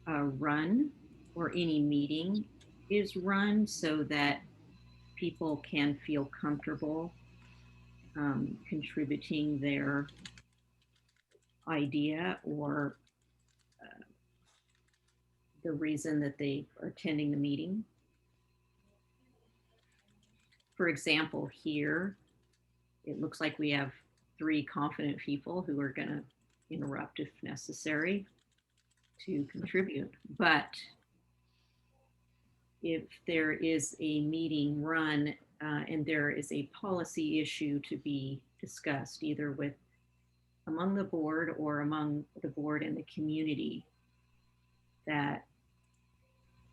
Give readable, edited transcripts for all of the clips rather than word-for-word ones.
run, or any meeting is run, so that people can feel comfortable contributing their idea or the reason that they are attending the meeting. For example, here, it looks like we have 3 confident people who are going to interrupt if necessary to contribute. But if there is a meeting run and there is a policy issue to be discussed, either with among the board or among the board and the community, that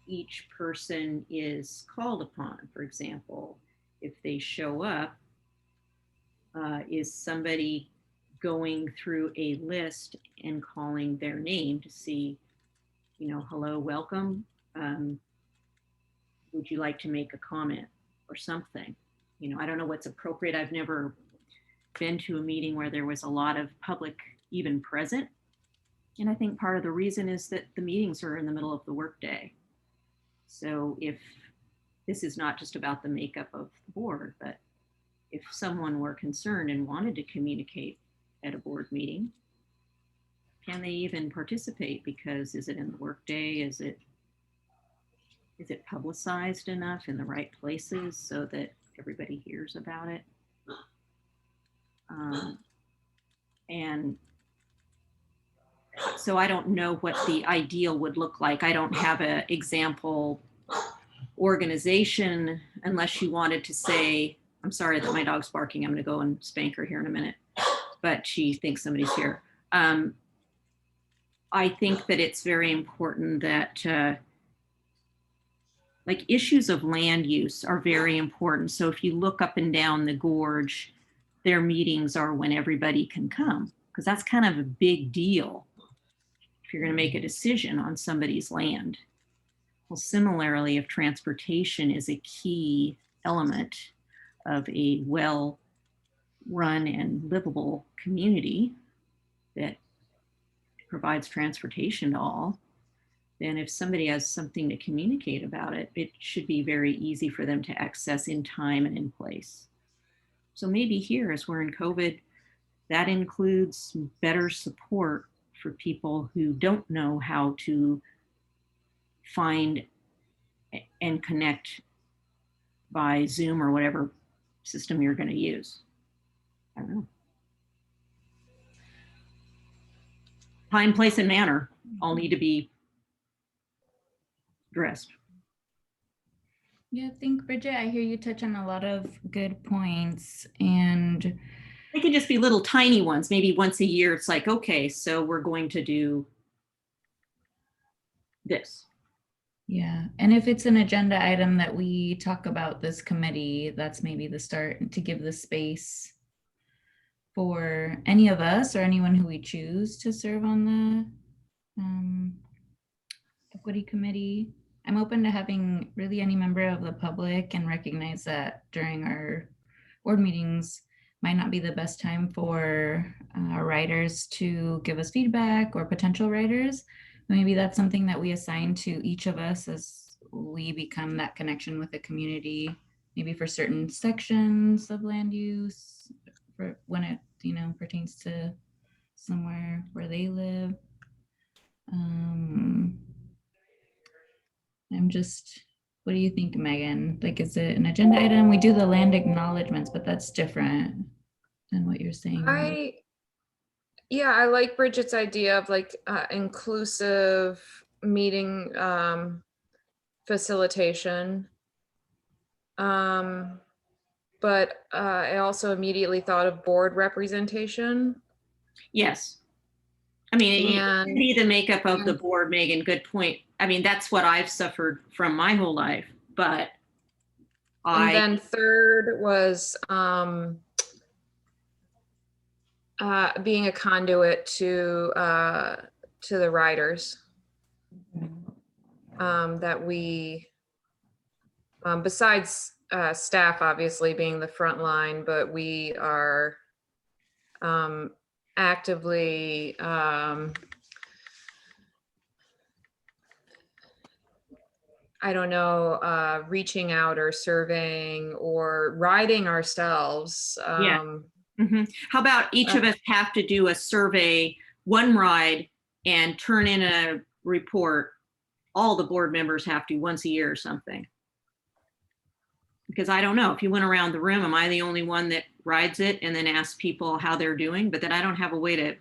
each person is called upon. For example, if they show up, is somebody going through a list and calling their name to see, hello, welcome. Would you like to make a comment or something? I don't know what's appropriate. I've never been to a meeting where there was a lot of public even present. And I think part of the reason is that the meetings are in the middle of the workday. So if this is not just about the makeup of the board, but if someone were concerned and wanted to communicate at a board meeting, can they even participate? Because is it in the workday? Is it publicized enough in the right places so that everybody hears about it? And so I don't know what the ideal would look like. I don't have an example organization, unless you wanted to say, I'm sorry that my dog's barking. I'm going to go and spank her here in a minute, but she thinks somebody's here. I think that it's very important that like issues of land use are very important. So if you look up and down the gorge, their meetings are when everybody can come, because that's kind of a big deal if you're going to make a decision on somebody's land. Well, similarly, if transportation is a key element of a well-run and livable community that provides transportation to all, then if somebody has something to communicate about it, it should be very easy for them to access in time and in place. So maybe here, as we're in COVID, that includes better support for people who don't know how to find and connect by Zoom or whatever system you're going to use. I don't know. Time, place, and manner all need to be addressed. Yeah, I think, Bridget, I hear you touch on a lot of good points, and they can just be little tiny ones. Maybe once a year, it's like, okay, so we're going to do this. Yeah, and if it's an agenda item that we talk about this committee, that's maybe the start to give the space for any of us or anyone who we choose to serve on the equity committee. I'm open to having really any member of the public, and recognize that during our board meetings might not be the best time for our writers to give us feedback, or potential writers. Maybe that's something that we assign to each of us as we become that connection with the community, maybe for certain sections of land use, for when it pertains to somewhere where they live. I'm just, what do you think, Megan? Like, is it an agenda item? We do the land acknowledgements, but that's different than what you're saying. Yeah, I like Bridget's idea of like inclusive meeting facilitation. But I also immediately thought of board representation. Yes. I mean, it can be the makeup of the board, Megan, good point. I mean, that's what I've suffered from my whole life, but and then third was being a conduit to the writers. That we, besides staff obviously being the front line, but we are actively I don't know, reaching out or surveying or riding ourselves. Yeah. How about each of us have to do a survey, one ride, and turn in a report? All the board members have to once a year or something. Because I don't know, if you went around the room, am I the only one that rides it and then asks people how they're doing? But then I don't have a way to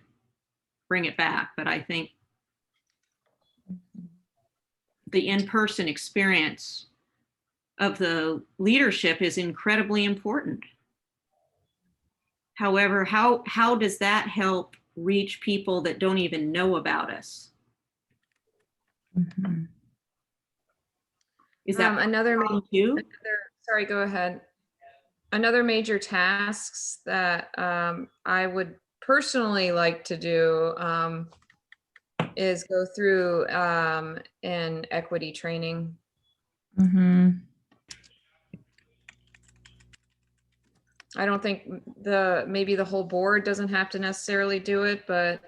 bring it back. But I think the in-person experience of the leadership is incredibly important. However, how does that help reach people that don't even know about us? Mhm. Is that another too? sorry, go ahead. Another major tasks that I would personally like to do is go through an equity training. Mhm. I don't think maybe the whole board doesn't have to necessarily do it, but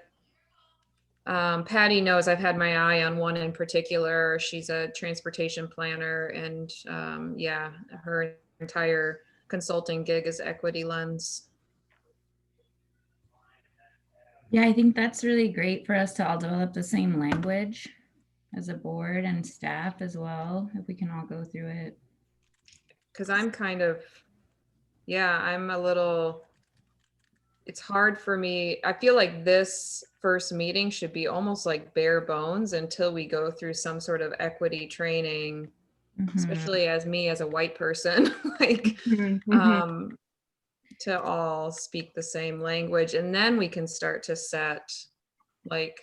Patty knows I've had my eye on one in particular. She's a transportation planner, and yeah, her entire consulting gig is equity lens. Yeah, I think that's really great for us to all develop the same language as a board and staff as well, if we can all go through it. Because I'm kind of, yeah, I'm a little, it's hard for me. I feel like this first meeting should be almost like bare bones until we go through some sort of equity training, especially as me as a white person, like to all speak the same language. And then we can start to set, like,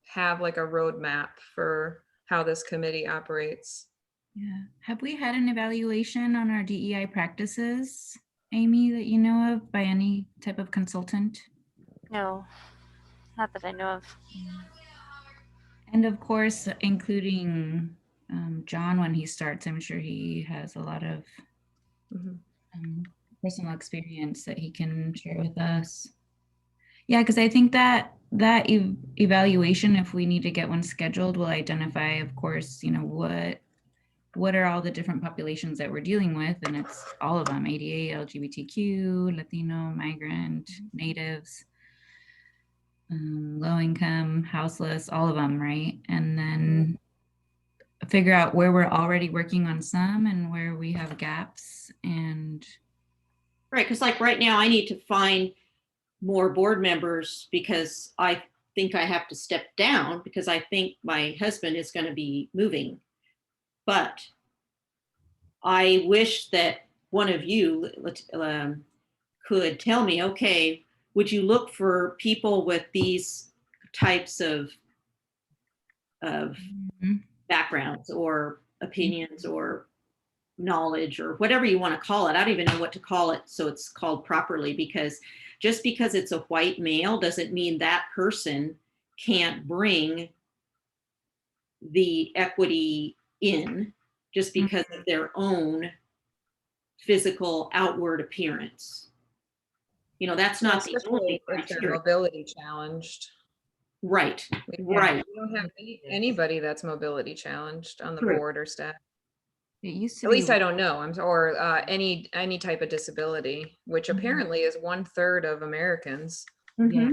have like a roadmap for how this committee operates. Yeah. Have we had an evaluation on our DEI practices, Amy, that you know of by any type of consultant? No, not that I know of. And of course, including John when he starts, I'm sure he has a lot of personal experience that he can share with us. Yeah, because I think that evaluation, if we need to get one scheduled, will identify, of course, you know, what are all the different populations that we're dealing with, and it's all of them: ADA, LGBTQ, Latino, migrant, natives, low income, houseless, all of them, right? And then figure out where we're already working on some and where we have gaps. And right, because like right now I need to find more board members because I think I have to step down because I think my husband is going to be moving. But I wish that one of you could tell me, okay, would you look for people with these types of backgrounds or opinions or knowledge or whatever you want to call it. I don't even know what to call it so it's called properly, because just because it's a white male doesn't mean that person can't bring the equity in just because of their own physical outward appearance. You know, that's not the only if they're criteria. mobility challenged. Right, We right. don't have anybody that's mobility challenged on the True. board or staff. it used to At be least I don't know. Or any type of disability, which apparently is 1/3 of Americans. Yeah.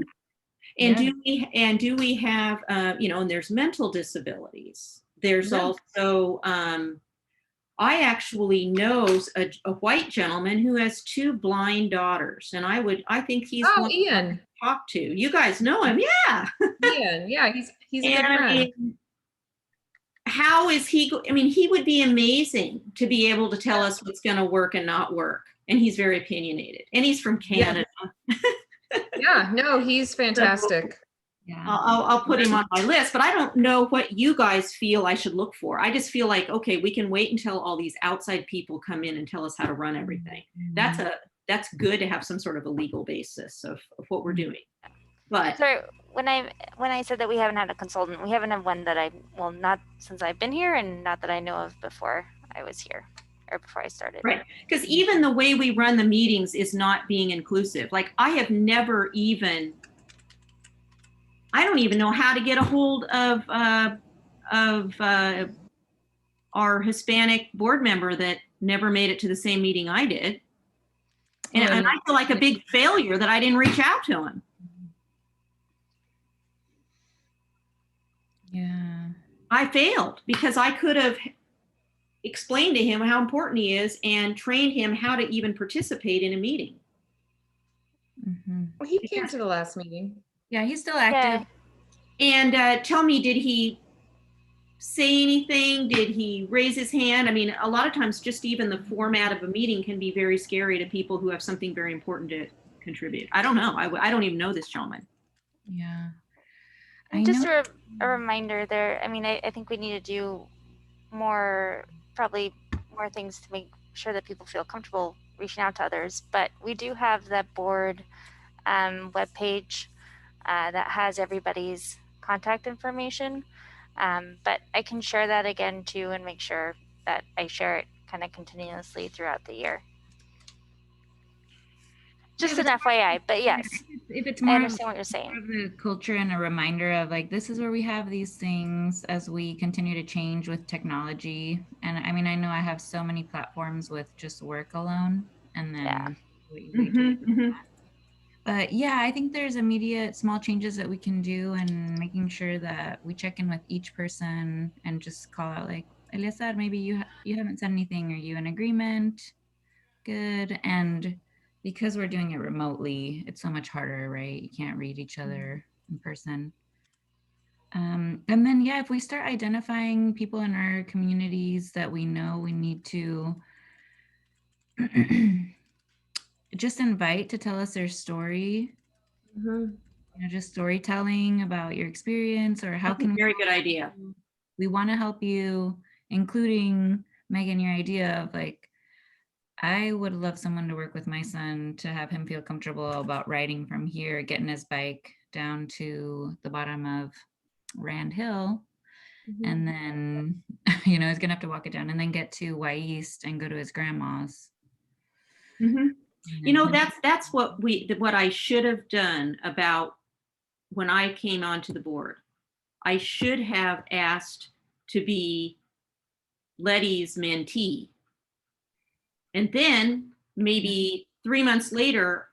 And Yeah. do we have you know, and there's mental disabilities. There's Yeah. also I actually know a white gentleman who has 2 blind daughters, and I think he's one Ian. to talk to. You guys know him, yeah. Ian, yeah, he's a good And I friend. mean, how is he? I mean, he would be amazing to be able to tell us what's going to work and not work. And he's very opinionated, and he's from Canada. Yeah, no, he's fantastic. Yeah. I'll put him on my list, but I don't know what you guys feel I should look for. I just feel like, okay, we can wait until all these outside people come in and tell us how to run everything. That's good to have some sort of a legal basis of what we're doing. But so when I said that we haven't had a consultant, we haven't had one that not since I've been here, and not that I know of before I was here or before I started. Right, because even the way we run the meetings is not being inclusive. Like I have never even, I don't even know how to get a hold of our Hispanic board member that never made it to the same meeting I did. And, Oh, and I feel like a big failure that I didn't reach out to him. Yeah. I failed because I could have explained to him how important he is and trained him how to even participate in a meeting. Mhm. Well, he came to the last meeting. Yeah, he's still Yeah. active. And tell me, did he say anything? Did he raise his hand? I mean, a lot of times just even the format of a meeting can be very scary to people who have something very important to contribute. I don't know. I don't even know this gentleman. Yeah. I And just know. a reminder there. I mean, I think we need to do more, probably more things to make sure that people feel comfortable reaching out to others. But we do have that board webpage that has everybody's contact information. But I can share that again too and make sure that I share it kind of continuously throughout the year. Just an FYI, but yes, If it's I more of, understand what you're saying. more of the culture and a reminder of like, this is where we have these things as we continue to change with technology. And I mean, I know I have so many platforms with just work alone and then Yeah. we do. But yeah, I think there's immediate small changes that we can do and making sure that we check in with each person and just call out like, Eliasar, maybe you haven't said anything. Are you in agreement? Good. And because we're doing it remotely, it's so much harder, right? You can't read each other in person. And then, yeah, if we start identifying people in our communities that we know we need to just invite to tell us their story, Mhm. you know, just storytelling about your experience or how That's a can very good idea. we want to help you, including Megan, your idea of like, I would love someone to work with my son to have him feel comfortable about riding from here, getting his bike down to the bottom of Rand Hill. And then, you know, he's going to have to walk it down and then get to Y East and go to his grandma's. Mm-hmm. You know, And that's what I should have done about when I came onto the board. I should have asked to be Letty's mentee. And then maybe 3 months later,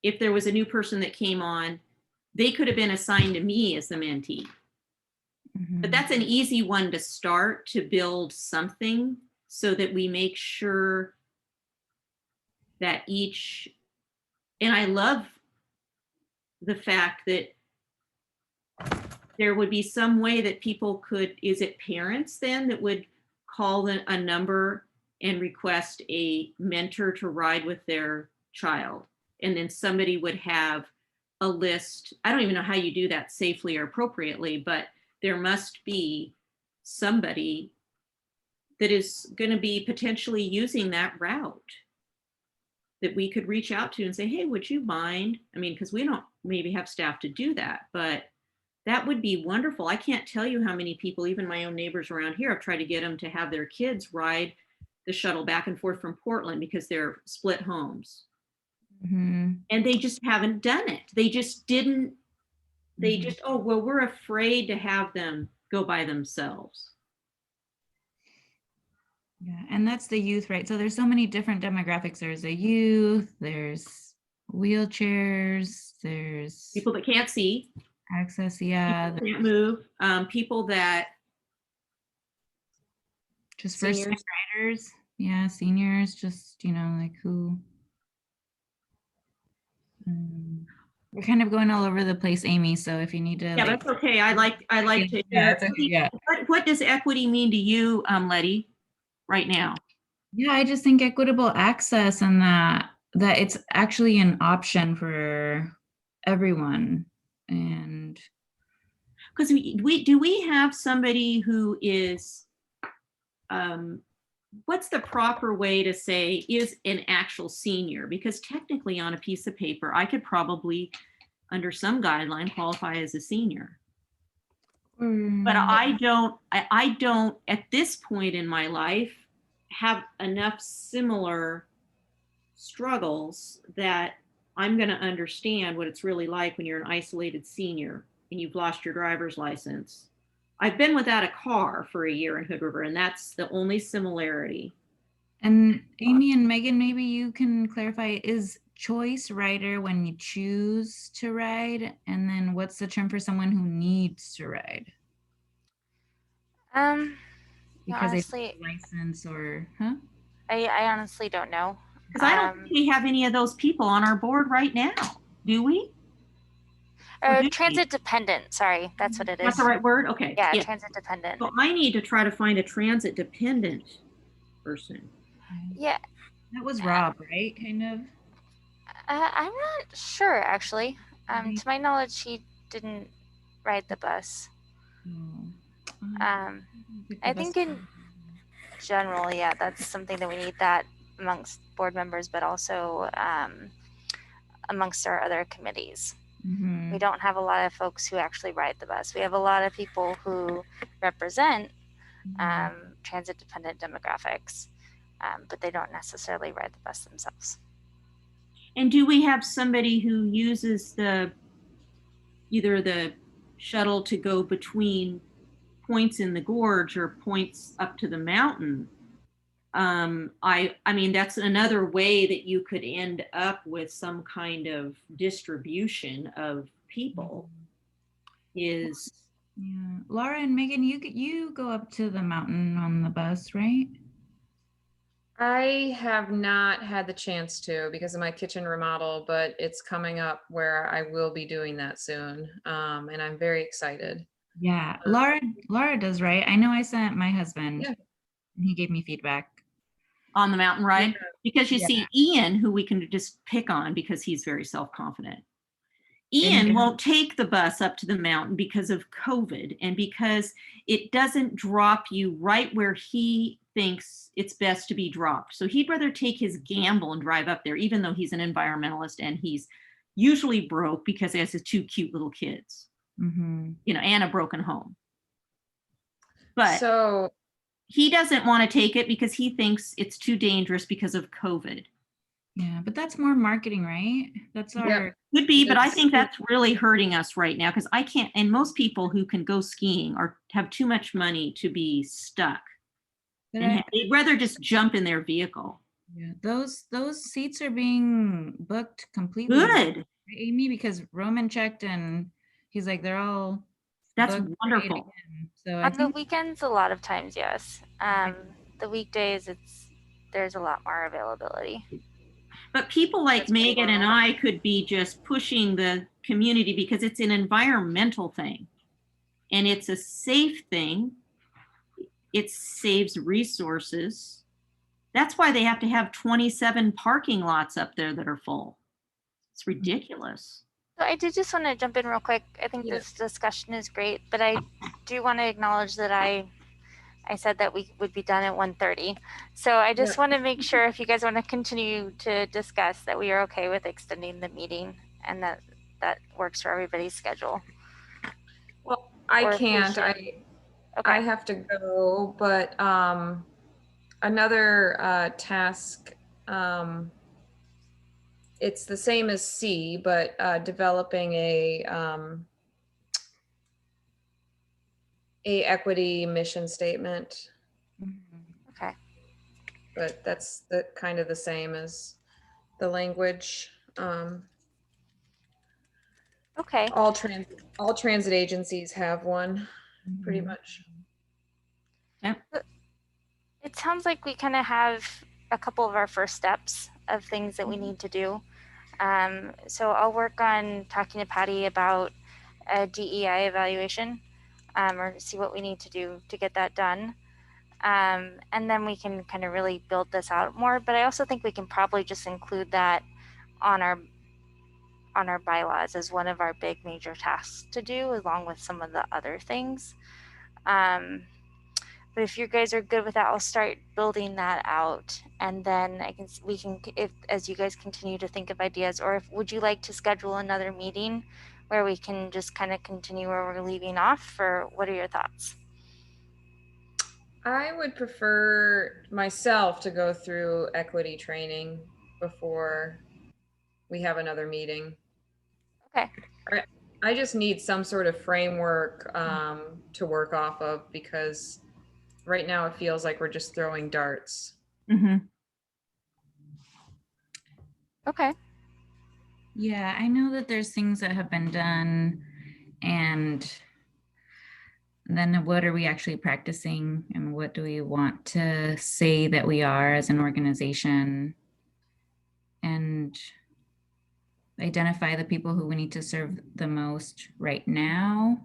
if there was a new person that came on, they could have been assigned to me as the mentee. But that's an easy one to start to build something so that we make sure that each, and I love the fact that there would be some way that people could, is it parents then that would call a number and request a mentor to ride with their child? And then somebody would have a list. I don't even know how you do that safely or appropriately, but there must be somebody that is going to be potentially using that route that we could reach out to and say, hey, would you mind? I mean, because we don't maybe have staff to do that, but that would be wonderful. I can't tell you how many people, even my own neighbors around here, I've tried to get them to have their kids ride the shuttle back and forth from Portland because they're split homes. And they just haven't done it. They just didn't, they just, oh, well, we're afraid to have them go by themselves. yeah, and that's the youth, right? So there's so many different demographics. There's the youth, there's wheelchairs, there's People that can't see, access, yeah, people that can't move, people that just first time Seniors. riders, yeah, seniors, just, you know, like who. We're kind of going all over the place, Amy. So if you need to, yeah, like, that's okay. I like to yeah, hear. it's okay, yeah. What does equity mean to you, Letty, right now? Yeah, I just think equitable access and that it's actually an option for everyone. And Because we have somebody who is, what's the proper way to say is an actual senior? Because technically on a piece of paper, I could probably, under some guideline, qualify as a senior. But I don't at this point in my life have enough similar struggles that I'm going to understand what it's really like when you're an isolated senior and you've lost your driver's license. I've been without a car for a year in Hood River, and that's the only similarity. And Amy and Megan, maybe you can clarify, is choice rider when you choose to ride? And then what's the term for someone who needs to ride? Because they honestly, have a license or, huh? I honestly don't know. Because I don't think we have any of those people on our board right now, do we? Or Or do we? transit dependent. Sorry, that's what it That's is. the right word? Okay. Yeah, Yeah. transit dependent. So I need to try to find a transit dependent person. Yeah, That was Rob, right? Kind of. I'm not sure actually. Maybe. To my knowledge, he didn't ride the bus. Oh. Pick the I bus think in up. general, yeah, that's something that we need that amongst board members, but also amongst our other committees. Mhm. We don't have a lot of folks who actually ride the bus. We have a lot of people who represent transit dependent demographics, but they don't necessarily ride the bus themselves. And do we have somebody who uses either the shuttle to go between points in the gorge or points up to the mountain? I mean, that's another way that you could end up with some kind of distribution of people is. Yeah. Laura and Megan, you go up to the mountain on the bus, right? I have not had the chance to because of my kitchen remodel, but it's coming up where I will be doing that soon. And I'm very excited. Yeah. Laura does, right? I know I sent my husband Yeah. and he gave me feedback. On the mountain ride, because you Yeah. see Ian, who we can just pick on because he's very self-confident. And- Ian won't take the bus up to the mountain because of COVID and because it doesn't drop you right where he thinks it's best to be dropped. So he'd rather take his gamble and drive up there, even though he's an environmentalist and he's usually broke because he has his two cute little kids, Mhm. and a broken home. But So he doesn't want to take it because he thinks it's too dangerous because of COVID. Yeah, but that's more marketing, right? That's our Could be, but I That's- think that's really hurting us right now because I can't, and most people who can go skiing have too much money to be stuck. but And they'd rather just jump in their vehicle. yeah, those seats are being booked completely, Good. Amy, because Roman checked and he's like, they're all That's booked for 8 wonderful. a.m. So I On the think weekends, a lot of times, yes. The weekdays, there's a lot more availability. But people like That's pretty Megan and wild. I could be just pushing the community because it's an environmental thing and it's a safe thing. It saves resources. That's why they have to have 27 parking lots up there that are full. It's ridiculous. So I did just want to jump in real quick. I think Yeah. this discussion is great, but I do want to acknowledge that I said that we would be done at 1:30. So I just Yeah. want to make sure if you guys want to continue to discuss that we are okay with extending the meeting and that works for everybody's schedule. Well, I Or if we can't. should- I Okay. have to go, but another task, it's the same as C, but developing a equity mission statement, Okay. but that's the kind of the same as the language. Okay. All transit agencies have one, pretty much. It sounds like we kind of have a couple of our first steps of things that we need to do. So I'll work on talking to Patty about a DEI evaluation, or see what we need to do to get that done. And then we can kind of really build this out more. But I also think we can probably just include that on our bylaws as one of our big major tasks to do, along with some of the other things. But if you guys are good with that, I'll start building that out, and then we can, if as you guys continue to think of ideas, or if would you like to schedule another meeting where we can just kind of continue where we're leaving off, or what are your thoughts? I would prefer myself to go through equity training before we have another meeting. Okay. I just need some sort of framework to work off of, because right now it feels like we're just throwing darts. Mhm. Okay. Yeah, I know that there's things that have been done, and then what are we actually practicing, and what do we want to say that we are as an organization, and identify the people who we need to serve the most right now.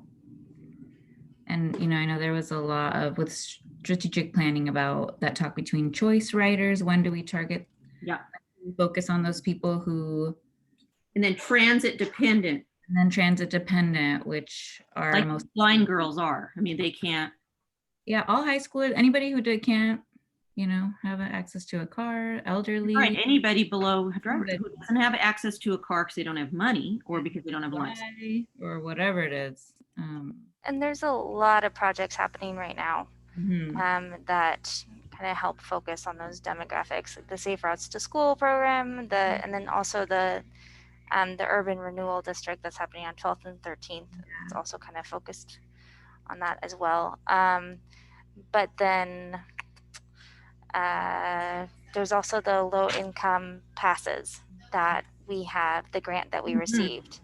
And I know there was a lot of with strategic planning about that talk between choice writers. When do we target? Yeah. Focus on those people who, And then transit dependent, and then transit dependent, which are like most blind girls are. I mean, they can't. Yeah, all high schoolers, anybody who can't, have access to a car, elderly. Right. Anybody below who Right. doesn't have access to a car because they don't have money or because they don't have a license. Or whatever it is. And there's a lot of projects happening right now Mhm. that kind of help focus on those demographics, like the Safe Routes to School program, and then also the urban renewal district that's happening on 12th and 13th. It's also kind of focused on that as well. But then there's also the low income passes that we have, the grant that we Mhm. received.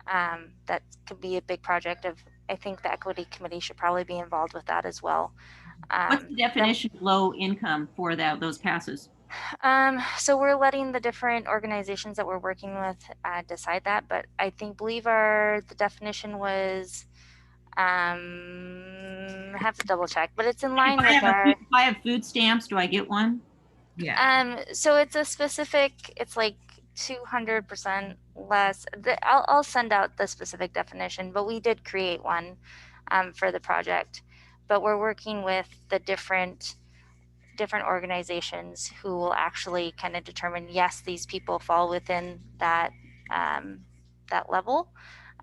That could be a big project of, I think the equity committee should probably be involved with that as well. What's the definition of low income for those passes? So we're letting the different organizations that we're working with decide that, but I believe the definition was, I have to double check, but it's in line with our. If I have food stamps, do I get one? Yeah. So it's a specific. It's like 200% less. I'll send out the specific definition, but we did create one for the project. But we're working with the different organizations who will actually kind of determine, yes, these people fall within that that level,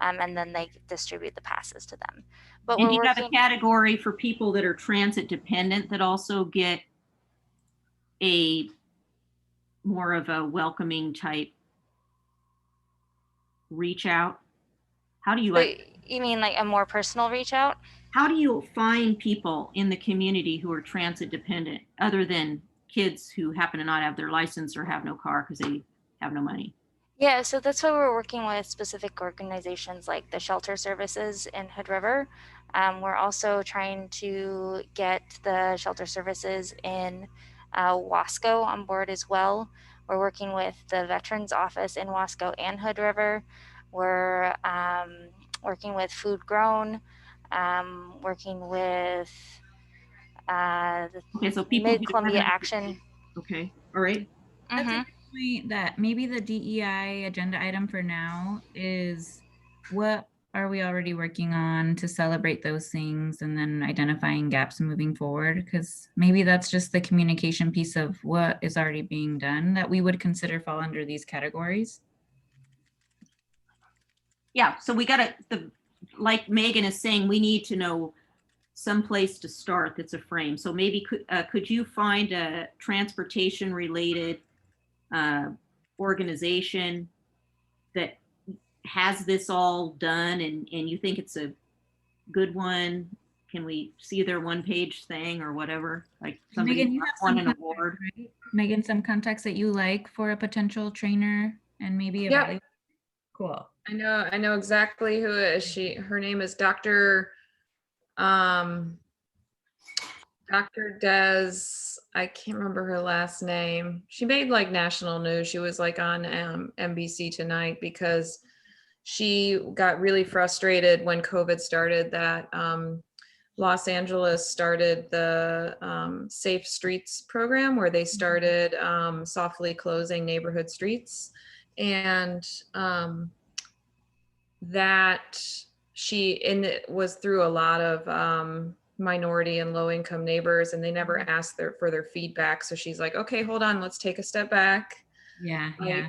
and then they distribute the passes to them. But And we're do you have a working. category for people that are transit dependent that also get a more of a welcoming type reach out? How do you So you mean like a more personal reach out? how do you find people in the community who are transit dependent other than kids who happen to not have their license or have no car because they have no money? Yeah, so that's why we're working with specific organizations like the shelter services in Hood River. We're also trying to get the shelter services in Wasco on board as well. We're working with the Veterans Office in Wasco and Hood River. We're working with Food Grown, working with Okay, so people Mid Columbia Action. Okay, all right. That's a good point, that maybe the DEI agenda item for now is what are we already working on to celebrate those things, and then identifying gaps and moving forward, because maybe that's just the communication piece of what is already being done that we would consider fall under these categories. Yeah, so we got to, like Megan is saying, we need to know some place to start that's a frame. So maybe could you find a transportation related organization that has this all done and you think it's a good one? Can we see their one page thing or whatever? Like somebody Megan, you have won some an contacts, award. right? Megan, some contacts that you like for a potential trainer and maybe evaluate. Cool. I know exactly who it is. Her name is Dr. Dr. Des, I can't remember her last name. She made like national news. She was like on NBC Tonight because she got really frustrated when COVID started that Los Angeles started the Safe Streets program, where they started softly closing neighborhood streets. And that it was through a lot of minority and low income neighbors, and they never asked for their feedback. So she's like, okay, hold on, let's take a step back. Yeah.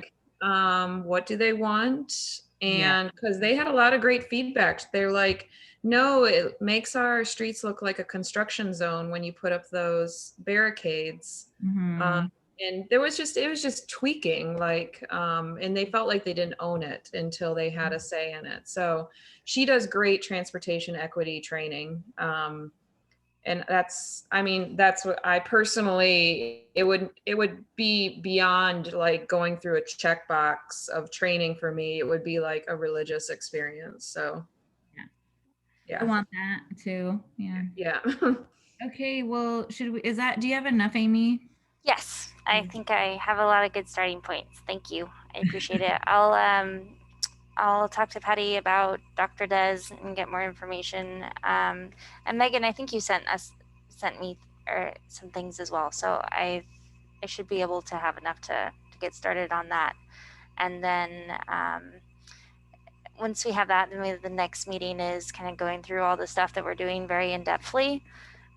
What do they want? And because they had a lot of great feedback. They're like, no, it makes our streets look like a construction zone when you put up those barricades. Mhm. And it was just tweaking, like, and they felt like they didn't own it until they had a say in it. So she does great transportation equity training. And I mean, that's what I personally, it would be beyond like going through a checkbox of training for me. It would be like a religious experience. So I yeah, want that too. Yeah. yeah. Okay, well, do you have enough, Amy? Yes, I Mm. think I have a lot of good starting points. Thank you. I appreciate it. I'll talk to Patty about Dr. Des and get more information. And Megan, I think you sent me some things as well. So I should be able to have enough to get started on that. And then once we have that, then the next meeting is kind of going through all the stuff that we're doing very in-depthly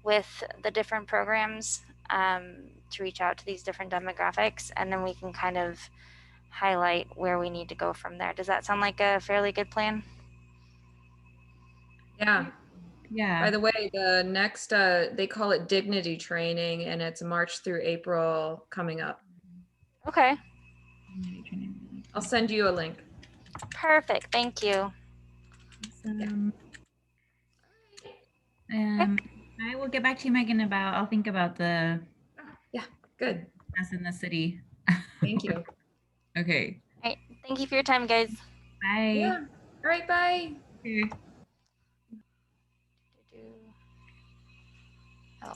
with the different programs to reach out to these different demographics. And then we can kind of highlight where we need to go from there. Does that sound like a fairly good plan? Yeah. Yeah. By the way, the next, they call it dignity training, and it's March through April coming up. Okay, I'll send you a link. perfect. Thank you. Awesome. I will get back to you, Megan, I'll think about the Yeah, good. us in the city. Thank you. Okay. All right. Thank you for your time, guys. Bye. Yeah. All right, bye. Okay. Oh,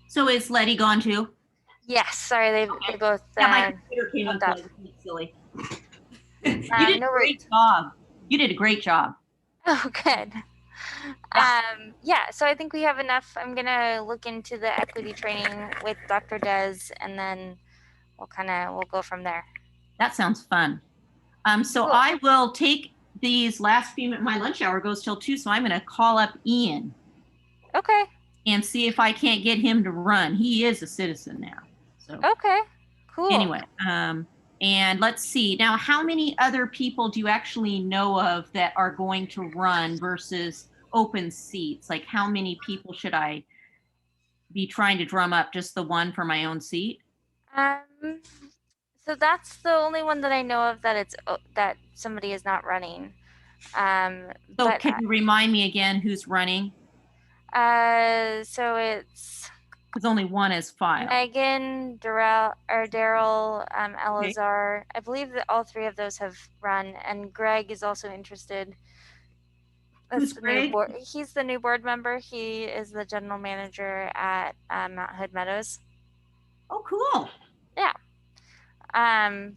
So is Letty gone too? yes. Sorry, they both Yeah, my computer came hooked up. unplugged. It's silly. You did No a great worries. job. You did a great job. Oh, good. Yeah, so I think we have enough. I'm gonna look into the equity training with Dr. Des, and then we'll go from there. That sounds fun. So Cool. I will take these last few minutes. My lunch hour goes till 2, so I'm going to call up Ian Okay. and see if I can't get him to run. He is a citizen now. So Okay. Cool. anyway, and let's see. Now, how many other people do you actually know of that are going to run versus open seats? Like, how many people should I be trying to drum up? Just the one for my own seat? So that's the only one that I know of that somebody is not running. So but can you remind me again who's running? So it's Because only one is filed. Megan, Daryl, Elazar. I believe that all three of those have run, and Greg is also interested. Who's Greg? He's the new board member. He is the general manager at Mount Hood Meadows. Oh, cool. Yeah.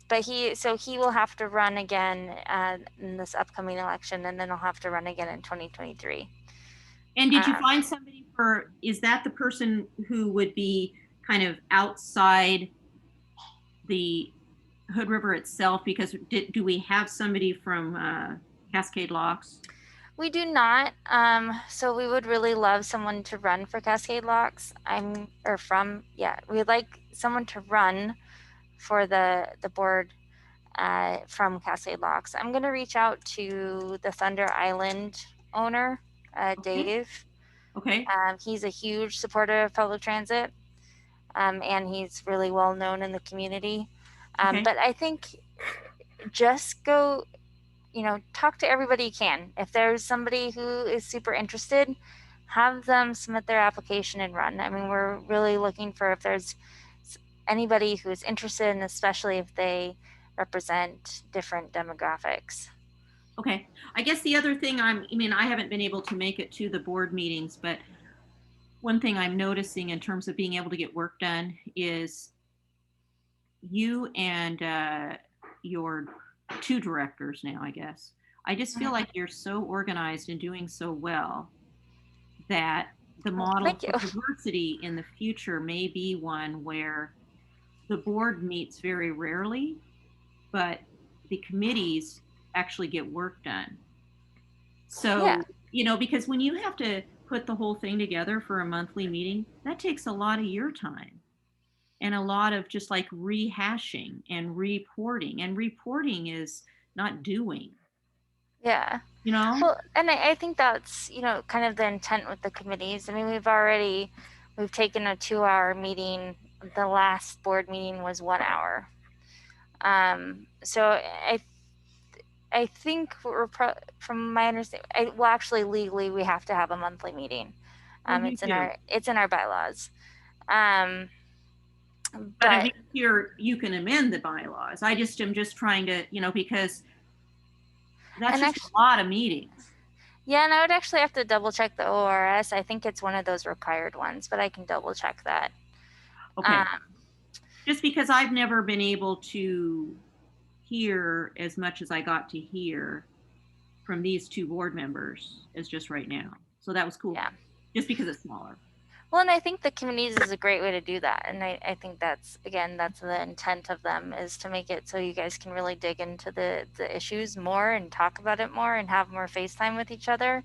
But he will have to run again in this upcoming election, and then he'll have to run again in 2023. And did you find somebody is that the person who would be kind of outside the Hood River itself? Because do we have somebody from Cascade Locks? We do not. So we would really love someone to run for Cascade Locks. We'd like someone to run for the board from Cascade Locks. I'm going to reach out to the Thunder Island owner, Dave. Okay. He's a huge supporter of public transit, and he's really well known in the community. Okay. But I think just go, talk to everybody you can. If there's somebody who is super interested, have them submit their application and run. I mean, we're really looking for if there's anybody who's interested, and especially if they represent different demographics. Okay. I guess the other thing I haven't been able to make it to the board meetings, but one thing I'm noticing in terms of being able to get work done is you and your two directors now, I guess. I just feel like you're so organized and doing so well that the model for diversity in the future may be one where the board meets very rarely, but the committees actually get work done. So, because when you have to put the whole thing together for a monthly meeting, that takes a lot of your time and a lot of just like rehashing and reporting. And reporting is not doing. Yeah. you know? Well, and I think that's, you know, kind of the intent with the committees. I mean, we've taken a 2-hour meeting. The last board meeting was 1 hour. So I think from my understanding, well, actually legally we have to have a monthly meeting. Well, you do. It's in our bylaws. Um, But I but think here you can amend the bylaws. I just am just trying to, you know, because that's And just actu- a lot of meetings. yeah, and I would actually have to double check the ORS. I think it's one of those required ones, but I can double check that. Okay. Um, Just because I've never been able to hear as much as I got to hear from these two board members as just right now. So that was cool. Yeah. Just because it's smaller. Well, and I think the committees is a great way to do that. And I think that's, again, that's the intent of them, is to make it so you guys can really dig into the issues more and talk about it more and have more FaceTime with each other,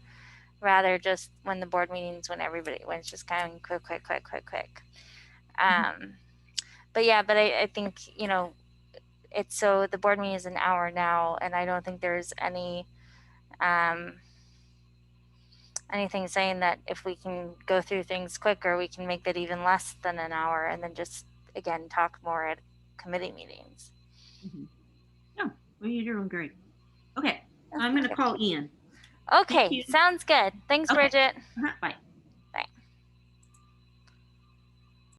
rather just when the board meetings, when it's just kind of quick. But yeah, but I think, you know, it's, so the board meeting is an hour now, and I don't think there's anything saying that if we can go through things quicker, we can make that even less than an hour, and then just, again, talk more at committee meetings. Mm-hmm. No, well, you're doing great. Okay, Oh, I'm going to thank you. call Ian. Okay, sounds good. Thanks, Okay. Bridget. Bye.